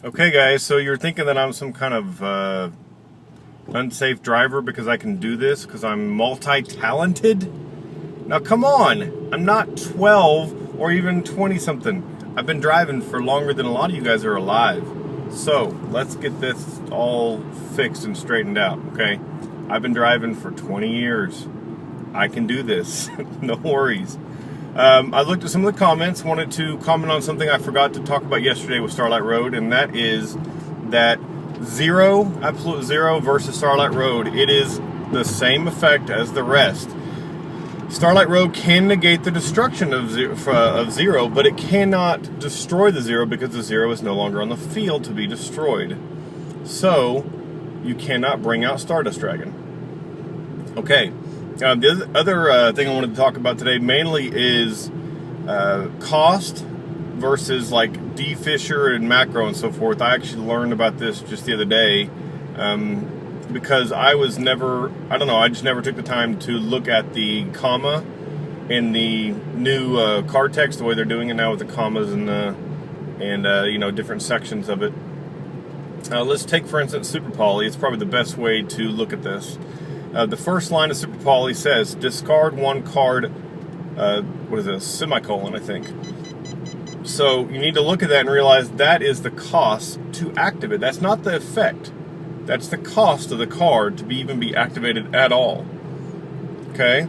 Okay guys, so you're thinking that I'm some kind of unsafe driver because I can do this, because I'm multi-talented? Now come on, I'm not 12 or even 20 something. I've been driving for longer than a lot of you guys are alive. So let's get this all fixed and straightened out, okay? I've been driving for 20 years. I can do this, no worries. I looked at some of the comments, wanted to comment on something I forgot to talk about yesterday with Starlight Road, and that is that absolute zero versus Starlight Road, it is the same effect as the rest. Starlight Road can negate the destruction of zero, but it cannot destroy the zero because the zero is no longer on the field to be destroyed. So, you cannot bring out Stardust Dragon. Okay. The other thing I wanted to talk about today mainly is cost versus like DFissure and macro and so forth. I actually learned about this just the other day because I just never took the time to look at the comma in the new card text, the way they're doing it now with the commas and different sections of it. Let's take, for instance, Super Poly. It's probably the best way to look at this. The first line of Super Poly says, discard one card, what is this, semicolon, I think. So you need to look at that and realize that is the cost to activate. That's not the effect. That's the cost of the card to even be activated at all. Okay?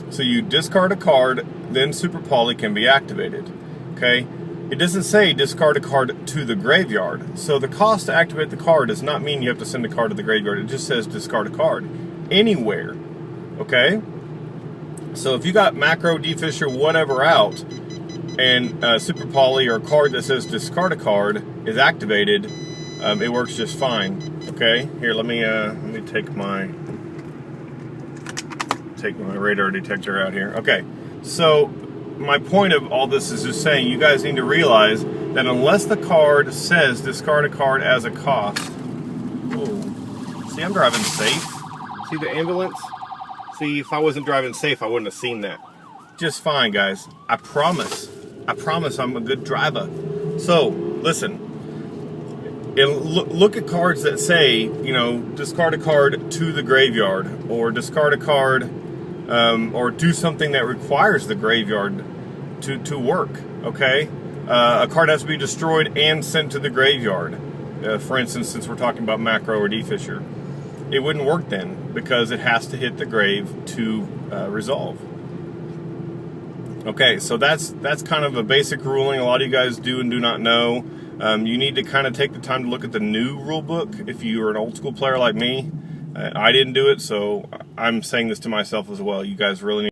So you discard a card, then Super Poly can be activated. Okay? It doesn't say discard a card to the graveyard. So the cost to activate the card does not mean you have to send a card to the graveyard. It just says discard a card. Anywhere, okay? So if you got macro, DFissure, whatever out, and Super Poly or a card that says discard a card is activated, it works just fine. Okay, here let me take my radar detector out here. Okay, so my point of all this is just saying you guys need to realize that unless the card says discard a card as a cost. Oh, see, I'm driving safe. See the ambulance? See, if I wasn't driving safe, I wouldn't have seen that. Just fine, guys. I promise. I promise I'm a good driver. So, listen. Look at cards that say, discard a card to the graveyard, or discard a card, or do something that requires the graveyard to work, okay? A card has to be destroyed and sent to the graveyard. For instance, since we're talking about macro or DFissure. It wouldn't work then because it has to hit the grave to resolve. Okay, so that's kind of a basic ruling a lot of you guys do and do not know. You need to kind of take the time to look at the new rule book if you are an old school player like me. I didn't do it, so I'm saying this to myself as well. You guys really need